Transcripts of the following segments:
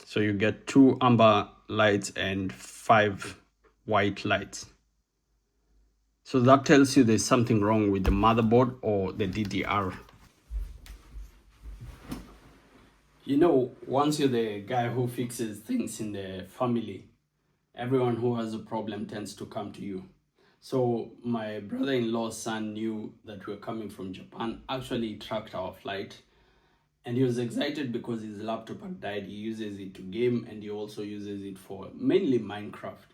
So you get 2 amber lights and 5 white lights. So that tells you there's something wrong with the motherboard or the DDR. You know, once you're the guy who fixes things in the family, everyone who has a problem tends to come to you. So my brother-in-law's son knew that we were coming from Japan, actually tracked our flight, and he was excited because his laptop had died. He uses it to game, and he also uses it for mainly Minecraft,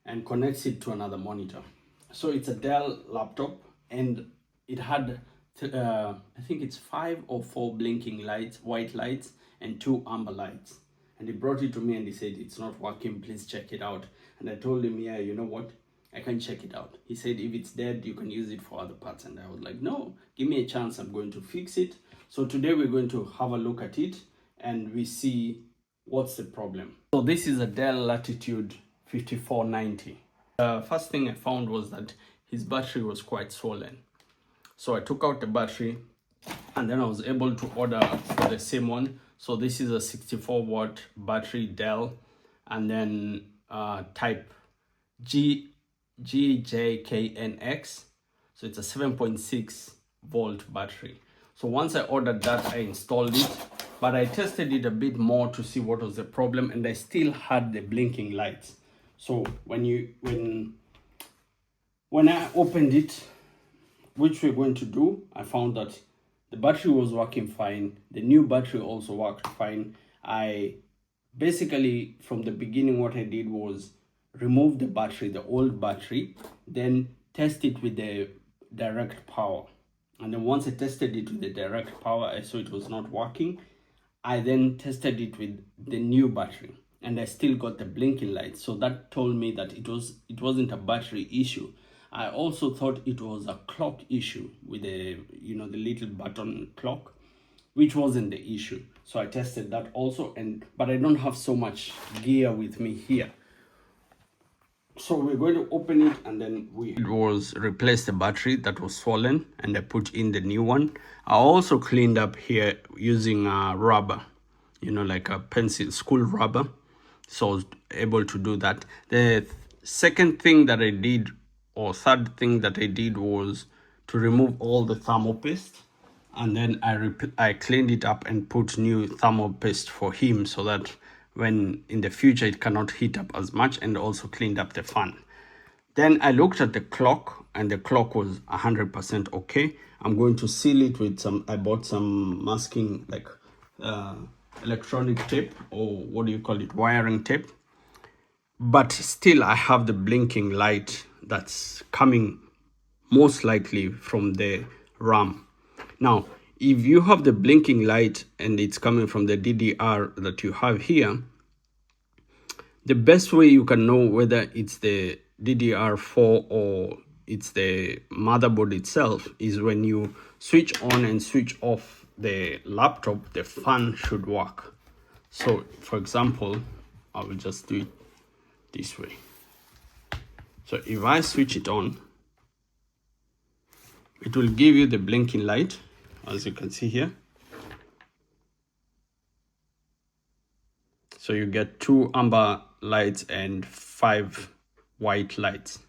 and connects it to another monitor. So it's a Dell laptop, and it had I think it's 5 or 4 blinking lights, white lights, and 2 amber lights. And he brought it to me and he said, it's not working, please check it out. And I told him, yeah, you know what, I can check it out. He said, if it's dead, you can use it for other parts. And I was like, no, give me a chance, I'm going to fix it. So today we're going to have a look at it and we see what's the problem. So this is a Dell Latitude 5490. First thing I found was that his battery was quite swollen. So I took out the battery and then I was able to order for the same one. So this is a 64 watt battery Dell, and then type GJKNX. So it's a 7.6 volt battery. So once I ordered that, I installed it, but I tested it a bit more to see what was the problem, and I still had the blinking lights. So when I opened it, which we're going to do, I found that the battery was working fine. The new battery also worked fine. I basically, from the beginning, what I did was remove the battery, the old battery, then test it with the direct power. And then once I tested it with the direct power, I saw it was not working. I then tested it with the new battery, and I still got the blinking lights. So that told me that it wasn't a battery issue. I also thought it was a clock issue with the little button clock, which wasn't the issue. So I tested that also, but I don't have so much gear with me here. So we're going to open it, and then it was replace the battery that was swollen, and I put in the new one. I also cleaned up here using rubber, like a pencil, school rubber. So I was able to do that. The second thing that I did, or third thing that I did, was to remove all the thermal paste, and then I cleaned it up and put new thermal paste for him, so that when in the future it cannot heat up as much, and also cleaned up the fan. Then I looked at the clock, and the clock was 100% okay. I'm going to seal it with I bought some masking, like electronic tape, or what do you call it, wiring tape. But still I have the blinking light that's coming most likely from the RAM. Now, if you have the blinking light and it's coming from the DDR that you have here, the best way you can know whether it's the DDR4 or it's the motherboard itself is when you switch on and switch off the laptop, the fan should work. So for example, I will just do it this way. So if I switch it on, it will give you the blinking light, as you can see here. So you get 2 amber lights and 5 white lights.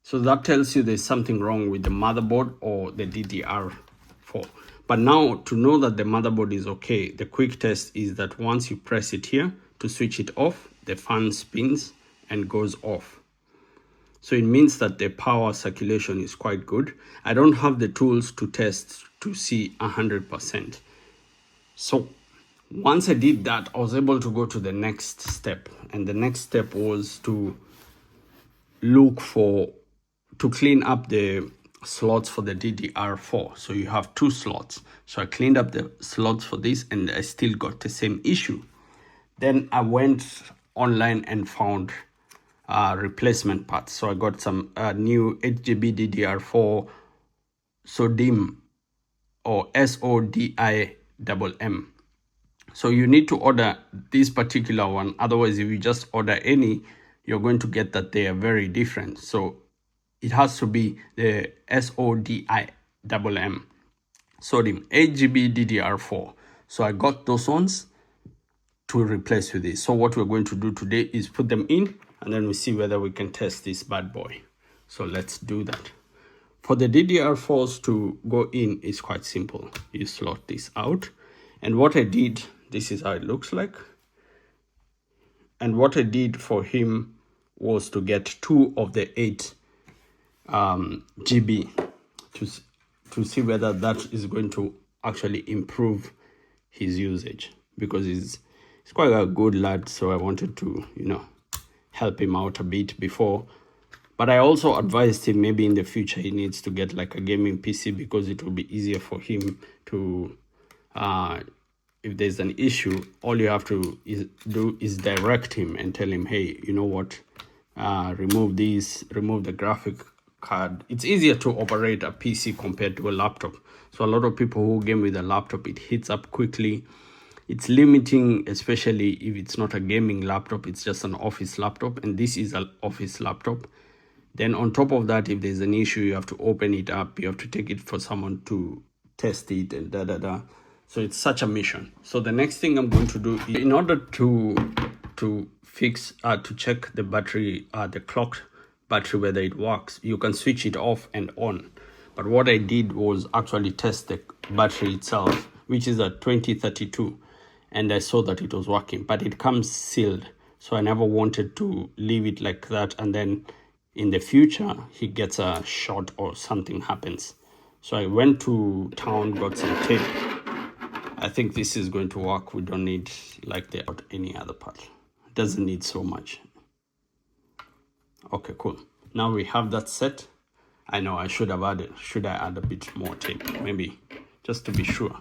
So that tells you there's something wrong with the motherboard or the DDR4. But now, to know that the motherboard is okay, the quick test is that once you press it here to switch it off, the fan spins and goes off. So it means that the power circulation is quite good. I don't have the tools to test to see 100%. So once I did that, I was able to go to the next step. And the next step was to clean up the slots for the DDR4. So you have 2 slots. So I cleaned up the slots for this, and I still got the same issue. Then I went online and found replacement parts. So I got some new 8GB DDR4 SODIMM, or SODIMM. So you need to order this particular one. Otherwise, if you just order any, you're going to get that they are very different. So it has to be the SODIMM, SODIMM 8GB DDR4. So I got those ones. to replace with this. So what we're going to do today is put them in, and then we see whether we can test this bad boy. So let's do that. For the DDR4s to go in is quite simple. You slot this out, and what I did, this is how it looks like. And what I did for him was to get 2 of the 8 GB to see whether that is going to actually improve his usage, because he's quite a good lad. So I wanted to, you know, help him out a bit before. But I also advised him maybe in the future he needs to get like a gaming PC, because it will be easier for him to, if there's an issue, all you have to do is direct him and tell him, hey, you know what, remove these, remove the graphic card. It's easier to operate a PC compared to a laptop. So a lot of people who game with a laptop, it heats up quickly. It's limiting, especially if it's not a gaming laptop, it's just an office laptop, and this is an office laptop. Then on top of that, if there's an issue, you have to open it up, you have to take it for someone to test it, and So it's such a mission. So the next thing I'm going to do, in order to fix, to check the battery, the clock battery, whether it works, you can switch it off and on. But what I did was actually test the battery itself, which is a 2032, and I saw that it was working, but it comes sealed. So I never wanted to leave it like that, and then in the future he gets a shot or something happens. So I went to town, got some tape. I think this is going to work. We don't need like any other part. It doesn't need so much. Okay, cool. Now we have that set. I know I should have added, should I add a bit more tape? Maybe, just to be sure.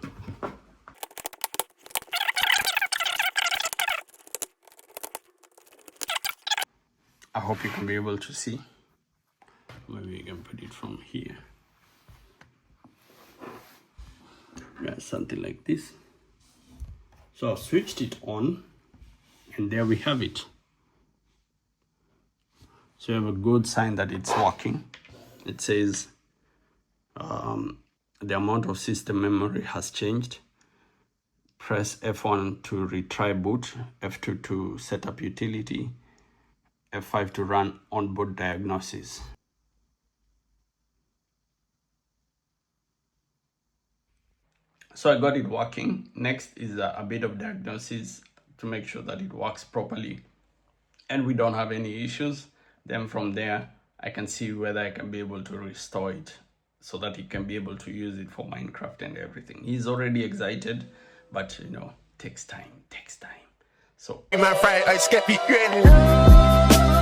I hope you can be able to see. Maybe you can put it from here. Yeah, something like this. So I've switched it on, and there we have it. So you have a good sign that it's working. It says the amount of system memory has changed. Press F1 to retry boot, F2 to set up utility, F5 to run onboard diagnosis. So I got it working. Next is a bit of diagnosis to make sure that it works properly and we don't have any issues. Then from there, I can see whether I can be able to restore it so that he can be able to use it for Minecraft and everything. He's already excited, but you know, takes time. So I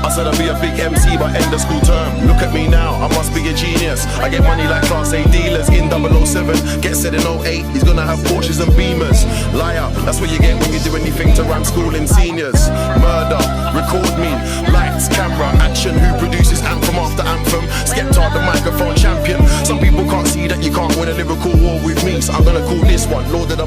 said I'd be a big MC by end of school term. Look at me now, I must be a genius. I get money like Class A dealers in 007. Get said in 08, he's gonna have Porsches and Beamers. Liar, that's what you get when you do anything to ram school in seniors. Murder, record me, lights, camera, action. Who produces anthem after anthem? Skepta, the microphone champion. Some people can't see that you can't win a lyrical war with me, so I'm gonna call this one Lord of the